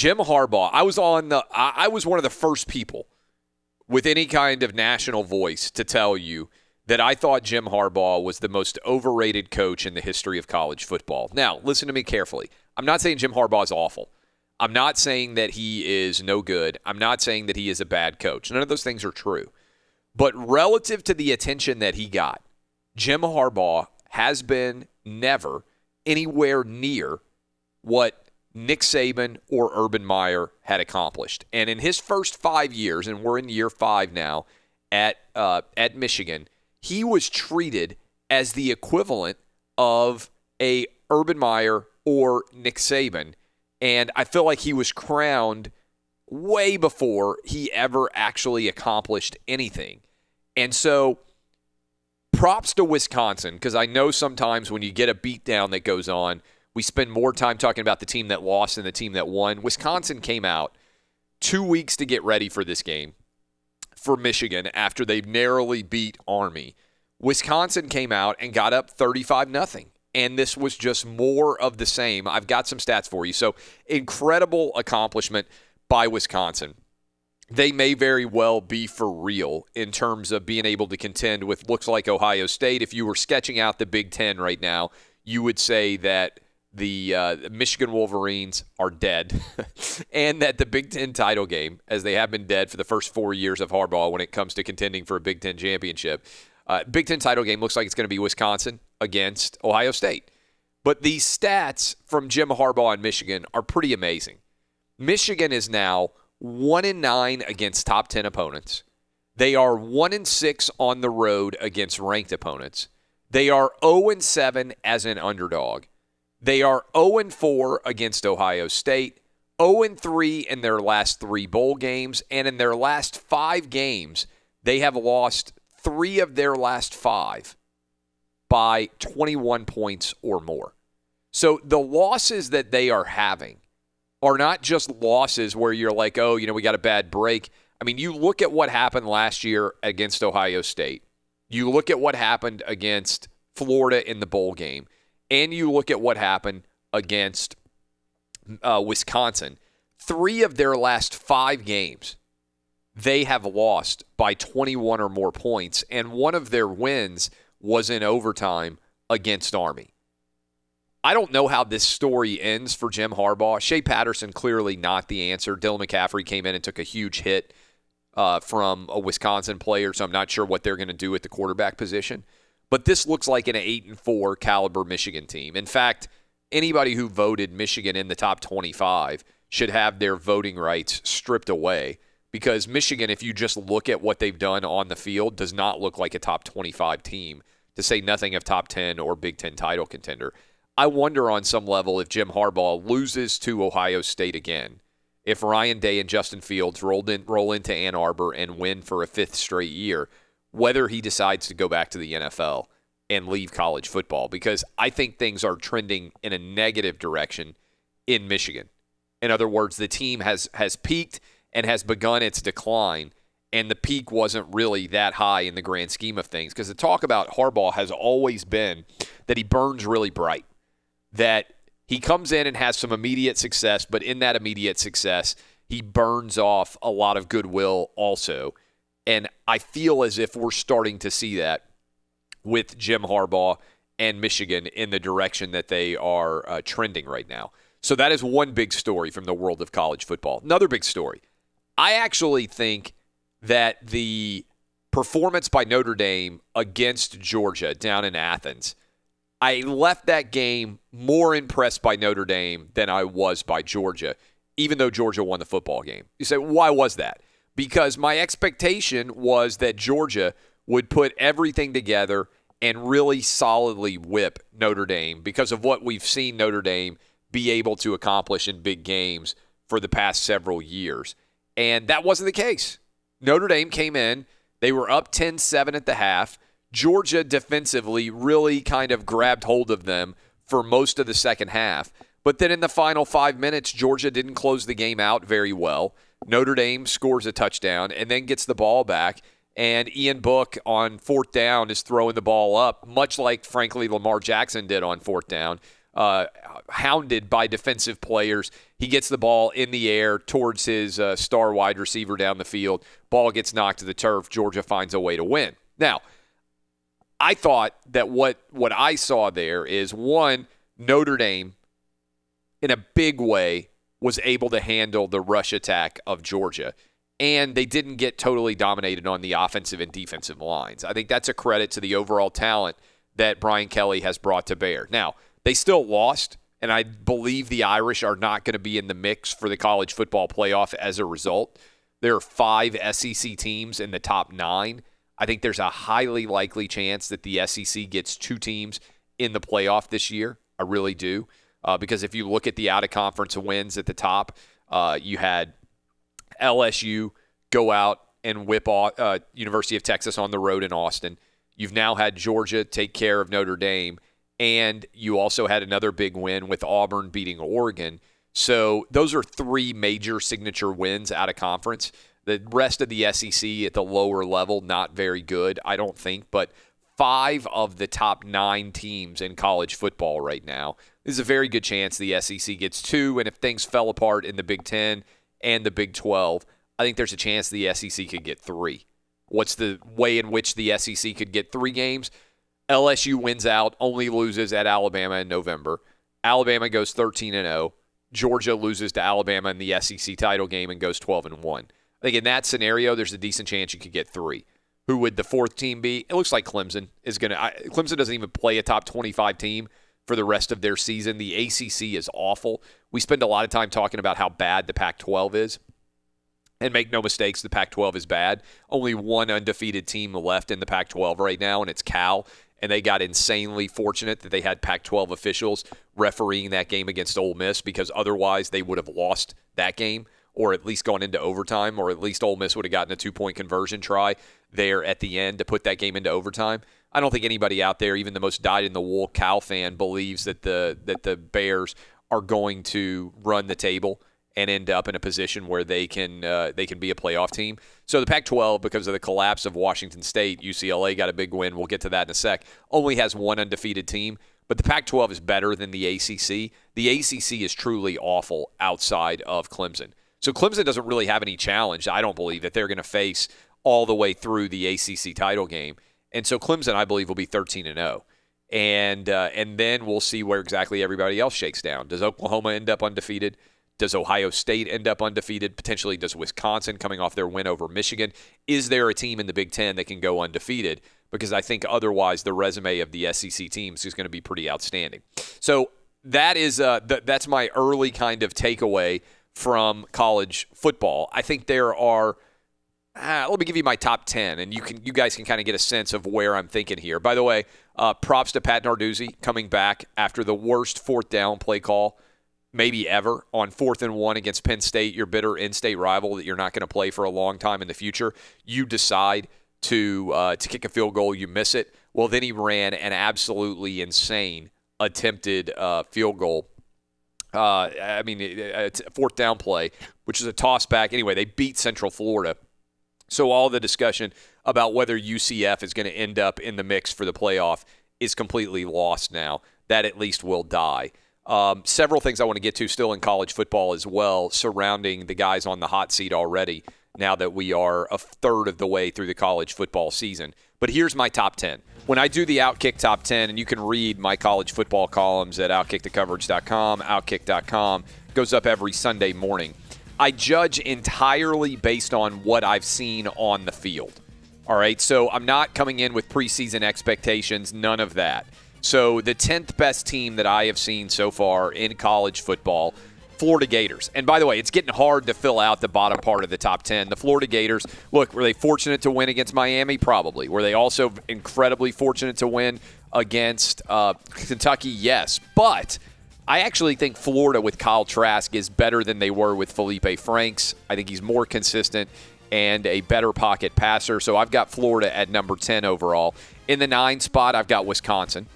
Jim Harbaugh, I was one of the first people with any kind of national voice to tell you that I thought Jim Harbaugh was the most overrated coach in the history of college football. Now, listen to me carefully. I'm not saying Jim Harbaugh is awful. I'm not saying that he is no good. I'm not saying that he is a bad coach. None of those things are true. But relative to the attention that he got, Jim Harbaugh has been never anywhere near what Nick Saban or Urban Meyer had accomplished. And in his first 5 years, and we're in year 5 now at Michigan, he was treated as the equivalent of a Urban Meyer or Nick Saban. And I feel like he was crowned way before he ever actually accomplished anything. And so props to Wisconsin, because I know sometimes when you get a beatdown that goes on, we spend more time talking about the team that lost than the team that won. Wisconsin came out 2 weeks to get ready for this game for Michigan after they narrowly beat Army. Wisconsin came out and got up 35-0. And this was just more of the same. I've got some stats for you. So incredible accomplishment by Wisconsin. They may very well be for real in terms of being able to contend with looks like Ohio State. If you were sketching out the Big Ten right now, you would say that the Michigan Wolverines are dead and that the Big Ten title game, as they have been dead for the first 4 years of Harbaugh when it comes to contending for a Big Ten championship, Big Ten title game looks like it's going to be Wisconsin against Ohio State. But these stats from Jim Harbaugh and Michigan are pretty amazing. Michigan is now 1-9 against top 10 opponents. They are 1-6 on the road against ranked opponents. They are 0-7 as an underdog. They are 0-4 against Ohio State, 0-3 in their last 3 bowl games, and in their last 5 games, they have lost 3 of their last 5 by 21 points or more. So the losses that they are having are not just losses where you're like, oh, we got a bad break. I mean, you look at what happened last year against Ohio State. You look at what happened against Florida in the bowl game. And you look at what happened against Wisconsin. 3 of their last 5 games, they have lost by 21 or more points. And one of their wins was in overtime against Army. I don't know how this story ends for Jim Harbaugh. Shea Patterson clearly not the answer. Dylan McCaffrey came in and took a huge hit from a Wisconsin player, so I'm not sure what they're going to do at the quarterback position. But this looks like an 8-4 caliber Michigan team. In fact, anybody who voted Michigan in the top 25 should have their voting rights stripped away, because Michigan, if you just look at what they've done on the field, does not look like a top 25 team, to say nothing of top 10 or Big Ten title contender. I wonder on some level if Jim Harbaugh loses to Ohio State again, if Ryan Day and Justin Fields roll into Ann Arbor and win for a 5th straight year, whether he decides to go back to the NFL and leave college football, because I think things are trending in a negative direction in Michigan. In other words, the team has peaked and has begun its decline, and the peak wasn't really that high in the grand scheme of things, because the talk about Harbaugh has always been that he burns really bright, that he comes in and has some immediate success, but in that immediate success, he burns off a lot of goodwill also. And I feel as if we're starting to see that with Jim Harbaugh and Michigan in the direction that they are trending right now. So that is one big story from the world of college football. Another big story. I actually think that the performance by Notre Dame against Georgia down in Athens, I left that game more impressed by Notre Dame than I was by Georgia, even though Georgia won the football game. You say, why was that? Because my expectation was that Georgia would put everything together and really solidly whip Notre Dame because of what we've seen Notre Dame be able to accomplish in big games for the past several years. And that wasn't the case. Notre Dame came in. They were up 10-7 at the half. Georgia defensively really kind of grabbed hold of them for most of the second half. But then in the final 5 minutes, Georgia didn't close the game out very well. Notre Dame scores a touchdown and then gets the ball back. And Ian Book on 4th down is throwing the ball up, much like, frankly, Lamar Jackson did on 4th down. hounded by defensive players. He gets the ball in the air towards his star wide receiver down the field. Ball gets knocked to the turf. Georgia finds a way to win. Now, I thought that what I saw there is, one, Notre Dame, in a big way, was able to handle the rush attack of Georgia. And they didn't get totally dominated on the offensive and defensive lines. I think that's a credit to the overall talent that Brian Kelly has brought to bear. Now, they still lost, and I believe the Irish are not going to be in the mix for the college football playoff as a result. There are 5 SEC teams in the top 9. I think there's a highly likely chance that the SEC gets 2 teams in the playoff this year. I really do. Because if you look at the out-of-conference wins at the top, you had LSU go out and whip University of Texas on the road in Austin. You've now had Georgia take care of Notre Dame, and you also had another big win with Auburn beating Oregon. So those are 3 major signature wins out of conference. The rest of the SEC at the lower level, not very good, I don't think. But 5 of the top 9 teams in college football right now, there's a very good chance the SEC gets 2. And if things fell apart in the Big Ten and the Big 12, I think there's a chance the SEC could get 3. What's the way in which the SEC could get 3 games? LSU wins out, only loses at Alabama in November. Alabama goes 13-0. Georgia loses to Alabama in the SEC title game and goes 12-1. I think in that scenario, there's a decent chance you could get 3. Who would the 4th team be? It looks like Clemson is going to. Clemson doesn't even play a top 25 team for the rest of their season. The ACC is awful. We spend a lot of time talking about how bad the Pac-12 is. And make no mistakes, the Pac-12 is bad. Only one undefeated team left in the Pac-12 right now, and it's Cal. And they got insanely fortunate that they had Pac-12 officials refereeing that game against Ole Miss, because otherwise they would have lost that game, or at least gone into overtime, or at least Ole Miss would have gotten a 2-point conversion try there at the end to put that game into overtime. I don't think anybody out there, even the most dyed-in-the-wool Cal fan, believes that the Bears are going to run the table and end up in a position where they can be a playoff team. So the Pac-12, because of the collapse of Washington State, UCLA got a big win. We'll get to that in a sec. Only has 1 undefeated team. But the Pac-12 is better than the ACC. The ACC is truly awful outside of Clemson. So Clemson doesn't really have any challenge, I don't believe, that they're going to face all the way through the ACC title game. And so Clemson, I believe, will be 13-0. And then we'll see where exactly everybody else shakes down. Does Oklahoma end up undefeated? Does Ohio State end up undefeated? Potentially, does Wisconsin, coming off their win over Michigan? Is there a team in the Big Ten that can go undefeated? Because I think otherwise the resume of the SEC teams is going to be pretty outstanding. So that is that's my early kind of takeaway from college football. I think there are let me give you my top 10, and you guys can kind of get a sense of where I'm thinking here. By the way, props to Pat Narduzzi coming back after the worst 4th down play call maybe ever on 4th and 1 against Penn State, your bitter in-state rival that you're not going to play for a long time in the future. You decide to kick a field goal, you miss it. Well, then he ran an absolutely insane attempted field goal. It's a 4th down play, which is a toss back. Anyway, they beat Central Florida. So all the discussion about whether UCF is going to end up in the mix for the playoff is completely lost now. That at least will die. Several things I want to get to still in college football as well, surrounding the guys on the hot seat already, now that we are a third of the way through the college football season. But here's my top 10. When I do the OUTKICK top 10, and you can read my college football columns at OutkickTheCoverage.com, OutKick.com, goes up every Sunday morning. I judge entirely based on what I've seen on the field. All right, so I'm not coming in with preseason expectations, none of that. So the 10th best team that I have seen so far in college football, Florida Gators. And by the way, it's getting hard to fill out the bottom part of the top 10. The Florida Gators, look, were they fortunate to win against Miami? Probably. Were they also incredibly fortunate to win against Kentucky? Yes. But I actually think Florida with Kyle Trask is better than they were with Felipe Franks. I think he's more consistent and a better pocket passer. So I've got Florida at number 10 overall. In the 9 spot, I've got Wisconsin.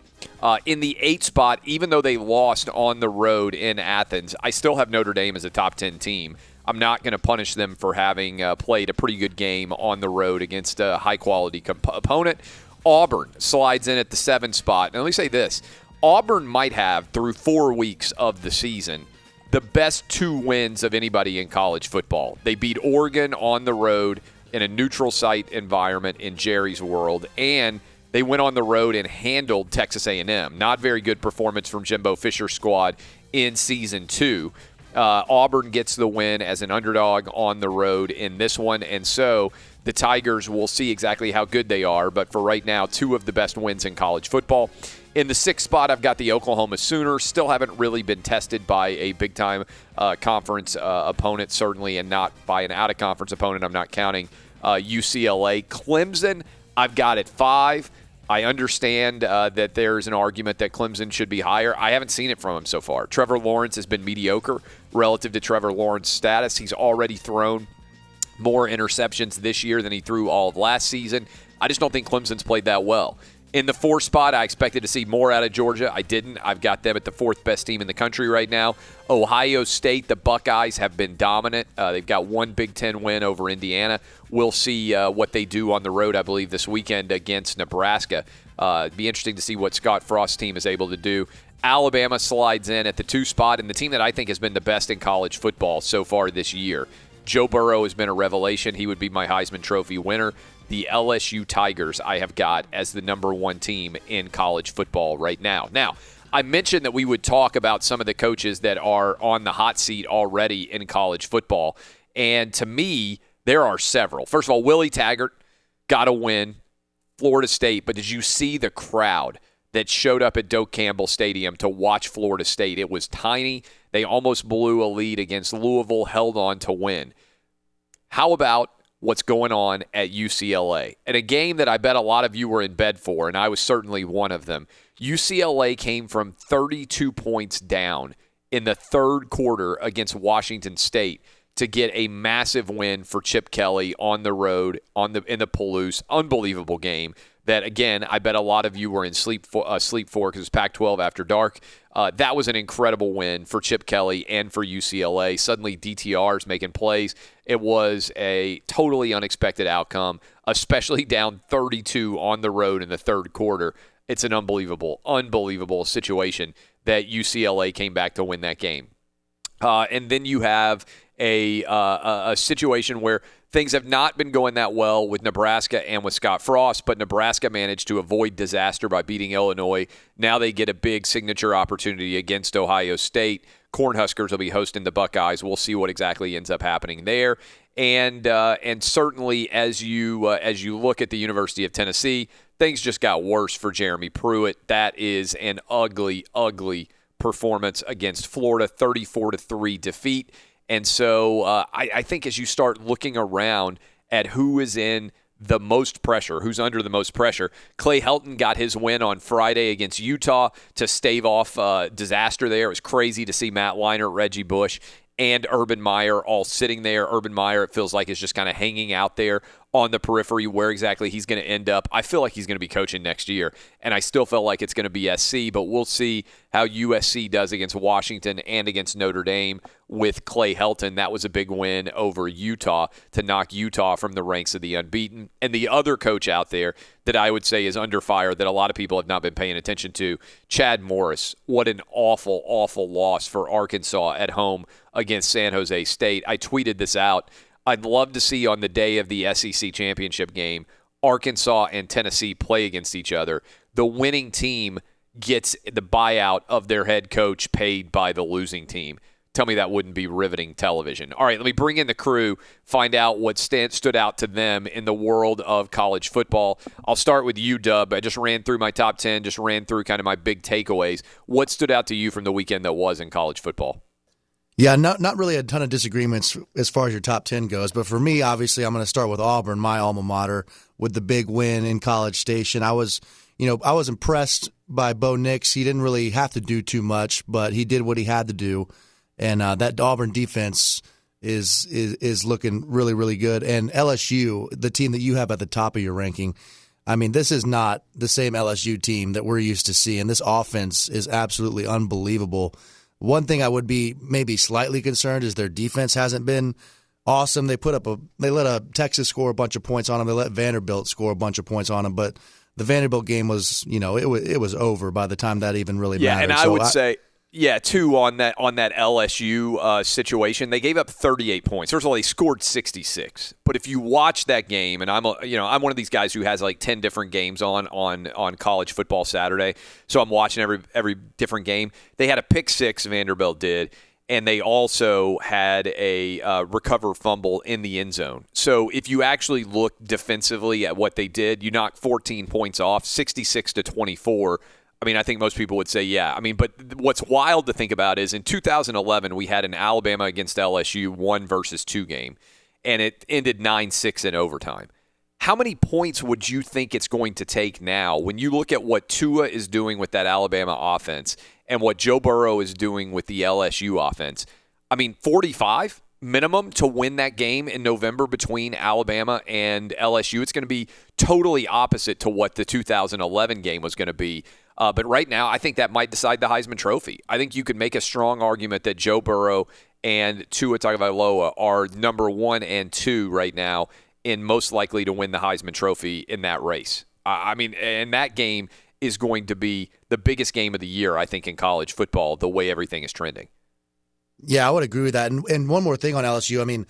In the 8 spot, even though they lost on the road in Athens, I still have Notre Dame as a top 10 team. I'm not going to punish them for having played a pretty good game on the road against a high-quality opponent. Auburn slides in at the 7 spot. And let me say this. Auburn might have, through 4 weeks of the season, the best 2 wins of anybody in college football. They beat Oregon on the road in a neutral site environment in Jerry's World, and they went on the road and handled Texas A&M. Not very good performance from Jimbo Fisher's squad in Season 2. Auburn gets the win as an underdog on the road in this one, and so the Tigers will see exactly how good they are, but for right now, 2 of the best wins in college football. In the 6th spot, I've got the Oklahoma Sooners. Still haven't really been tested by a big-time conference opponent, certainly, and not by an out-of-conference opponent. I'm not counting UCLA. Clemson, I've got at 5. I understand that there's an argument that Clemson should be higher. I haven't seen it from him so far. Trevor Lawrence has been mediocre relative to Trevor Lawrence's status. He's already thrown more interceptions this year than he threw all of last season. I just don't think Clemson's played that well. In the 4th spot, I expected to see more out of Georgia. I didn't. I've got them at the 4th best team in the country right now. Ohio State, the Buckeyes have been dominant. They've got 1 Big Ten win over Indiana. We'll see what they do on the road, I believe, this weekend against Nebraska. It'd be interesting to see what Scott Frost's team is able to do. Alabama slides in at the 2 spot, and the team that I think has been the best in college football so far this year. Joe Burrow has been a revelation. He would be my Heisman Trophy winner. The LSU Tigers I have got as the number 1 team in college football right now. Now, I mentioned that we would talk about some of the coaches that are on the hot seat already in college football, and to me, there are several. First of all, Willie Taggart got a win, Florida State, but did you see the crowd that showed up at Doak Campbell Stadium to watch Florida State? It was tiny. They almost blew a lead against Louisville, held on to win. How about what's going on at UCLA? And a game that I bet a lot of you were in bed for, and I was certainly one of them. UCLA came from 32 points down in the 3rd quarter against Washington State to get a massive win for Chip Kelly on the road in the Palouse. Unbelievable game that, again, I bet a lot of you were in sleep for because it's Pac-12 after dark. That was an incredible win for Chip Kelly and for UCLA. Suddenly DTR's making plays. It was a totally unexpected outcome, especially down 32 on the road in the 3rd quarter. It's an unbelievable situation that UCLA came back to win that game. And then you have a situation where things have not been going that well with Nebraska and with Scott Frost, but Nebraska managed to avoid disaster by beating Illinois. Now they get a big signature opportunity against Ohio State. Cornhuskers will be hosting the Buckeyes. We'll see what exactly ends up happening there. And certainly as you look at the University of Tennessee, things just got worse for Jeremy Pruitt. That is an ugly performance against Florida, 34-3 defeat. And so I think as you start looking around at who is in the most pressure, who's under the most pressure, Clay Helton got his win on Friday against Utah to stave off disaster there. It was crazy to see Matt Leinart, Reggie Bush, and Urban Meyer all sitting there. Urban Meyer, it feels like, is just kind of hanging out there on the periphery. Where exactly he's going to end up, I feel like he's going to be coaching next year, and I still feel like it's going to be SC, but we'll see how USC does against Washington and against Notre Dame with Clay Helton. That was a big win over Utah to knock Utah from the ranks of the unbeaten. And the other coach out there that I would say is under fire that a lot of people have not been paying attention to, Chad Morris. What an awful loss for Arkansas at home against San Jose State. I tweeted this out. I'd love to see on the day of the SEC championship game, Arkansas and Tennessee play against each other. The winning team gets the buyout of their head coach paid by the losing team. Tell me that wouldn't be riveting television. All right, let me bring in the crew, find out what stood out to them in the world of college football. I'll start with you, Dub. I just ran through my top 10, just ran through kind of my big takeaways. What stood out to you from the weekend that was in college football? Yeah, not really a ton of disagreements as far as your top 10 goes. But for me, obviously, I'm going to start with Auburn, my alma mater, with the big win in College Station. I was impressed by Bo Nix. He didn't really have to do too much, but he did what he had to do. And that Auburn defense is looking really, really good. And LSU, the team that you have at the top of your ranking, I mean, this is not the same LSU team that we're used to seeing. This offense is absolutely unbelievable. One thing I would be maybe slightly concerned is their defense hasn't been awesome. They let Texas score a bunch of points on them. They let Vanderbilt score a bunch of points on them. But the Vanderbilt game was, it was over by the time that even really mattered. And I would say, too, on that LSU situation, they gave up 38 points. First of all, they scored 66. But if you watch that game, and I'm one of these guys who has like 10 different games on college football Saturday, so I'm watching every different game. They had a pick six, Vanderbilt did, and they also had a recover fumble in the end zone. So if you actually look defensively at what they did, you knocked 14 points off, 66-24. I mean, I think most people would say, yeah. I mean, but what's wild to think about is in 2011, we had an Alabama against LSU 1-2 game, and it ended 9-6 in overtime. How many points would you think it's going to take now when you look at what Tua is doing with that Alabama offense and what Joe Burrow is doing with the LSU offense? I mean, 45 minimum to win that game in November between Alabama and LSU. It's going to be totally opposite to what the 2011 game was going to be. But right now, I think that might decide the Heisman Trophy. I think you could make a strong argument that Joe Burrow and Tua Tagovailoa are number 1 and 2 right now in most likely to win the Heisman Trophy in that race. I mean, and that game is going to be the biggest game of the year, I think, in college football, the way everything is trending. Yeah, I would agree with that. And one more thing on LSU. I mean,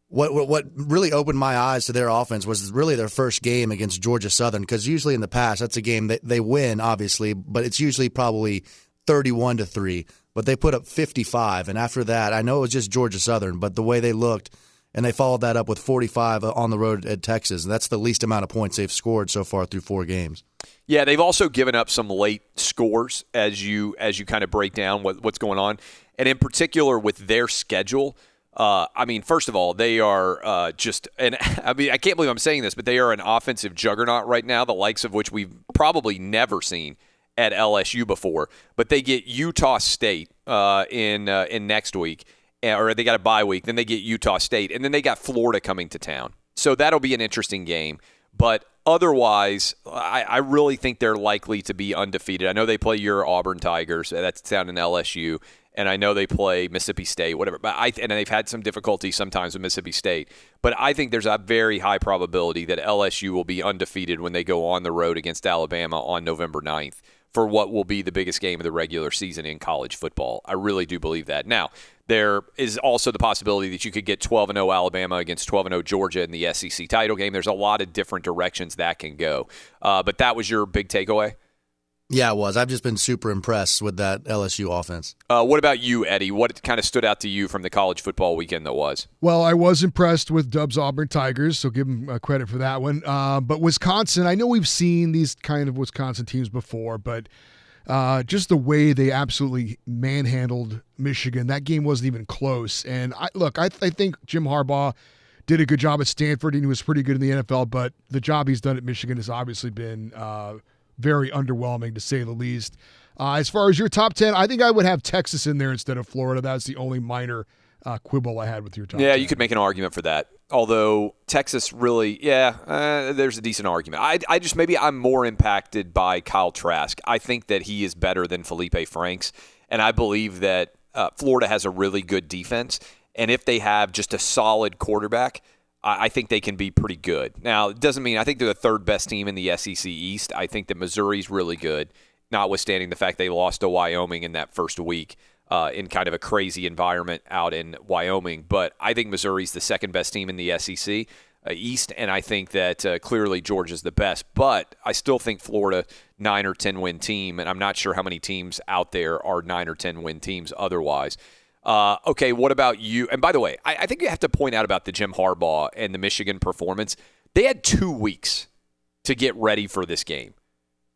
what really opened my eyes to their offense was really their first game against Georgia Southern, because usually in the past that's a game that they win, obviously, but it's usually probably 31-3. But they put up 55, and after that, I know it was just Georgia Southern, but the way they looked, and they followed that up with 45 on the road at Texas. That's the least amount of points they've scored so far through 4 games. Yeah, they've also given up some late scores as you kind of break down what's going on, and in particular with their schedule. I mean, first of all, they are just – and I mean, I can't believe I'm saying this, but they are an offensive juggernaut right now, the likes of which we've probably never seen at LSU before. But they get Utah State in next week, or they got a bye week. Then they get Utah State, and then they got Florida coming to town. So that'll be an interesting game. But otherwise, I really think they're likely to be undefeated. I know they play your Auburn Tigers. That's down in LSU. And I know they play Mississippi State, whatever. And they've had some difficulty sometimes with Mississippi State. But I think there's a very high probability that LSU will be undefeated when they go on the road against Alabama on November 9th for what will be the biggest game of the regular season in college football. I really do believe that. Now, there is also the possibility that you could get 12-0 Alabama against 12-0 Georgia in the SEC title game. There's a lot of different directions that can go. But that was your big takeaway? Yeah, it was. I've just been super impressed with that LSU offense. What about you, Eddie? What kind of stood out to you from the college football weekend that was? Well, I was impressed with Dub's Auburn Tigers, so give them credit for that one. But Wisconsin, I know we've seen these kind of Wisconsin teams before, but just the way they absolutely manhandled Michigan, that game wasn't even close. And I think Jim Harbaugh did a good job at Stanford, and he was pretty good in the NFL, but the job he's done at Michigan has obviously been very underwhelming, to say the least. As far as your top 10, I think I would have Texas in there instead of Florida. That's the only minor quibble I had with your top 10. Yeah, you could make an argument for that. Although Texas really, there's a decent argument. I just, maybe I'm more impacted by Kyle Trask. I think that he is better than Felipe Franks, and I believe that Florida has a really good defense, and if they have just a solid quarterback, I think they can be pretty good. Now, it doesn't mean I think they're the third best team in the SEC East. I think that Missouri's really good, notwithstanding the fact they lost to Wyoming in that first week in kind of a crazy environment out in Wyoming. But I think Missouri's the second best team in the SEC East, and I think that clearly Georgia's the best. But I still think Florida, 9 or 10 win team, and I'm not sure how many teams out there are 9 or 10 win teams otherwise. Okay, what about you? And by the way, I think you have to point out about the Jim Harbaugh and the Michigan performance. They had 2 weeks to get ready for this game.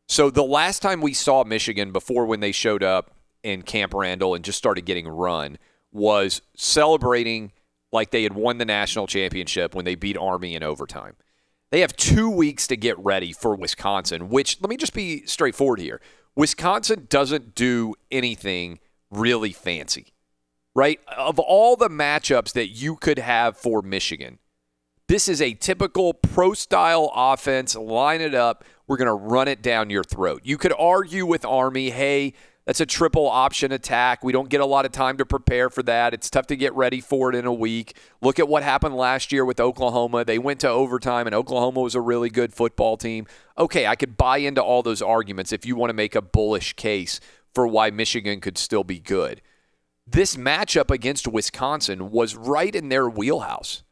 So the last time we saw Michigan before when they showed up in Camp Randall and just started getting run was celebrating like they had won the national championship when they beat Army in overtime. They have 2 weeks to get ready for Wisconsin, which, let me just be straightforward here. Wisconsin doesn't do anything really fancy. Right? Of all the matchups that you could have for Michigan, this is a typical pro-style offense. Line it up. We're going to run it down your throat. You could argue with Army, hey, That's a triple option attack. We don't get a lot of time to prepare for that. It's tough to get ready for it in a week. Look at what happened last year with Oklahoma. They went to overtime, and Oklahoma was a really good football team. Okay, I could buy into all those arguments if you want to make a bullish case for why Michigan could still be good. This matchup against Wisconsin was right in their wheelhouse.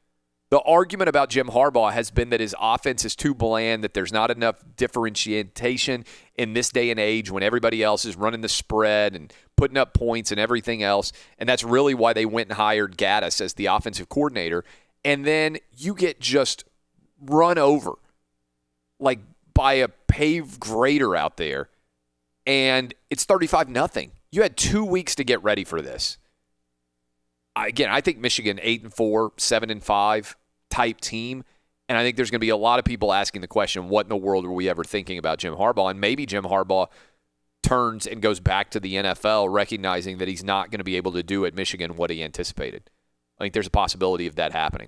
The argument about Jim Harbaugh has been that his offense is too bland, that there's not enough differentiation in this day and age when everybody else is running the spread and putting up points and everything else. And that's really why they went and hired Gaddis as the offensive coordinator. And then you get just run over like by a paved grader out there, and it's 35-0. You had 2 weeks to get ready for this. Again, I think Michigan 8-4, 7-5 type team, and I think there's going to be a lot of people asking the question, what in the world were we ever thinking about Jim Harbaugh? And maybe Jim Harbaugh turns and goes back to the NFL, recognizing that he's not going to be able to do at Michigan what he anticipated. I think there's a possibility of that happening,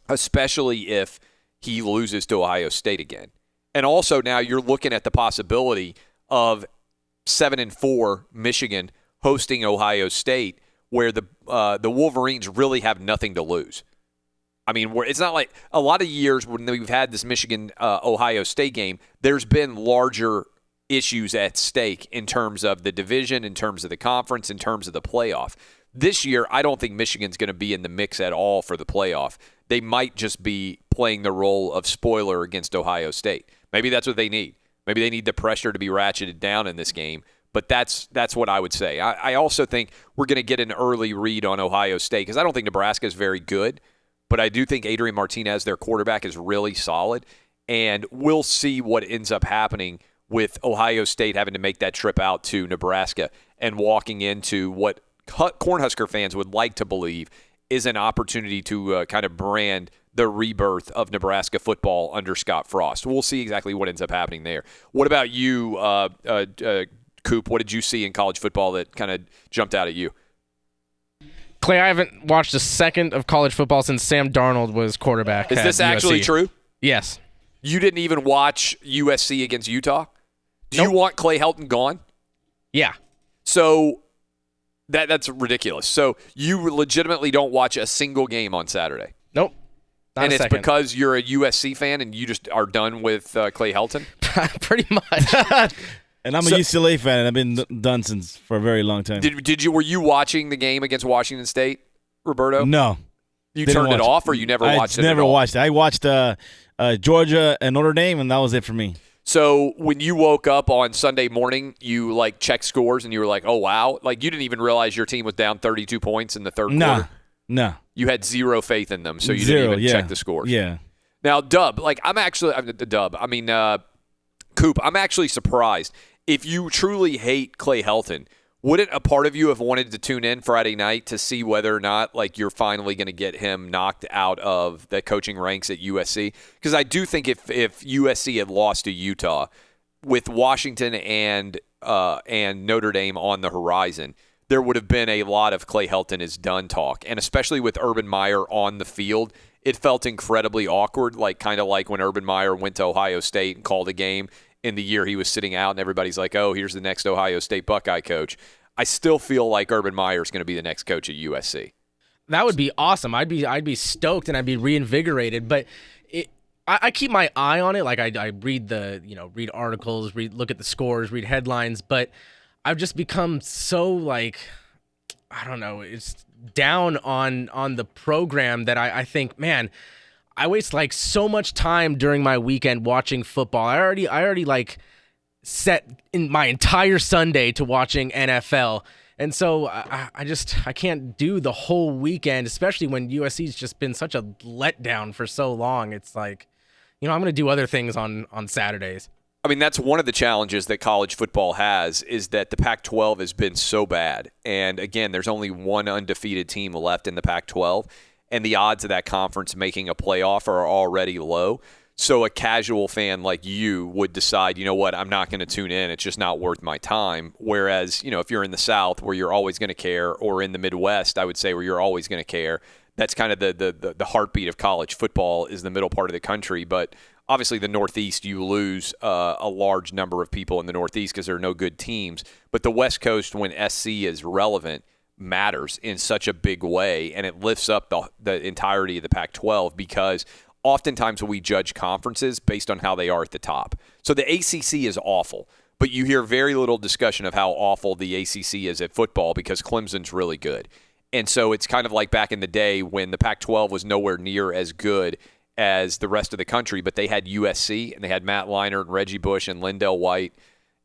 especially if he loses to Ohio State again. And also now you're looking at the possibility of 7-4 Michigan hosting Ohio State, where the Wolverines really have nothing to lose. I mean, it's not like a lot of years when we've had this Michigan-Ohio State game, there's been larger issues at stake in terms of the division, in terms of the conference, in terms of the playoff. This year, I don't think Michigan's going to be in the mix at all for the playoff. They might just be playing the role of spoiler against Ohio State. Maybe that's what they need. Maybe they need the pressure to be ratcheted down in this game. But that's what I would say. I also think we're going to get an early read on Ohio State because I don't think Nebraska is very good, but I do think Adrian Martinez, their quarterback, is really solid. And we'll see what ends up happening with Ohio State having to make that trip out to Nebraska and walking into what Cornhusker fans would like to believe is an opportunity to kind of brand the rebirth of Nebraska football under Scott Frost. We'll see exactly what ends up happening there. What about you, Coop? What did you see in college football that kind of jumped out at you? Clay, I haven't watched a second of college football since Sam Darnold was quarterback. Is this actually USC. true? Yes. You didn't even watch USC against Utah? Do Nope. you want Clay Helton gone? Yeah. So that's ridiculous. So you legitimately don't watch a single game on Saturday? Nope. Not And a it's second. because you're a USC fan and you just are done with Clay Helton? Pretty much. And I'm a UCLA fan, and I've been done since for a very long time. Were you watching the game against Washington State, Roberto? No. You Didn't turned it watch off, or you never watched it? I never at all? watched it. I watched Georgia and Notre Dame, and that was it for me. So when you woke up on Sunday morning, you like checked scores and you were like, "Oh wow!" Like you didn't even realize your team was down 32 points in the third quarter. No. You had zero faith in them, so you Zero, didn't even yeah. check the scores. Yeah. Now, Coop, I'm actually surprised. If you truly hate Clay Helton, wouldn't a part of you have wanted to tune in Friday night to see whether or not like you're finally going to get him knocked out of the coaching ranks at USC? Because I do think if USC had lost to Utah, with Washington and Notre Dame on the horizon, there would have been a lot of Clay Helton is done talk. And especially with Urban Meyer on the field, it felt incredibly awkward, kind of like when Urban Meyer went to Ohio State and called a game in the year he was sitting out, and everybody's like, oh, here's the next Ohio State Buckeye coach. I still feel like Urban Meyer is going to be the next coach at USC. That would be awesome. I'd be stoked and I'd be reinvigorated. But I keep my eye on it. Like I read read articles, look at the scores, read headlines. But I've just become so I don't know. It's down on the program that I think, man, I waste so much time during my weekend watching football. I already set in my entire Sunday to watching NFL. And so I can't do the whole weekend, especially when USC's just been such a letdown for so long. It's I'm going to do other things on Saturdays. I mean, that's one of the challenges that college football has, is that the Pac-12 has been so bad. And again, there's only one undefeated team left in the Pac-12, and the odds of that conference making a playoff are already low. So a casual fan like you would decide, you know what, I'm not going to tune in. It's just not worth my time. Whereas, if you're in the South where you're always going to care, or in the Midwest, I would say, where you're always going to care, that's kind of the heartbeat of college football is the middle part of the country. But obviously the Northeast, you lose a large number of people in the Northeast because there are no good teams. But the West Coast, when SC is relevant, matters in such a big way, and it lifts up the entirety of the Pac-12 because oftentimes we judge conferences based on how they are at the top. So the ACC is awful, but you hear very little discussion of how awful the ACC is at football because Clemson's really good. And so it's kind of like back in the day when the Pac-12 was nowhere near as good as the rest of the country, but they had USC, and they had Matt Leinart and Reggie Bush and Lindell White,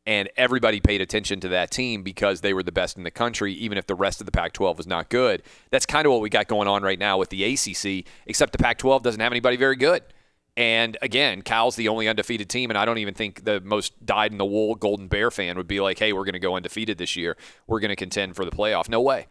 and everybody paid attention to that team because they were the best in the country, even if the rest of the Pac-12 was not good. That's kind of what we got going on right now with the ACC, except the Pac-12 doesn't have anybody very good. And again, Cal's the only undefeated team, and I don't even think the most dyed-in-the-wool Golden Bear fan would be like, hey, we're going to go undefeated this year. We're going to contend for the playoff. No way.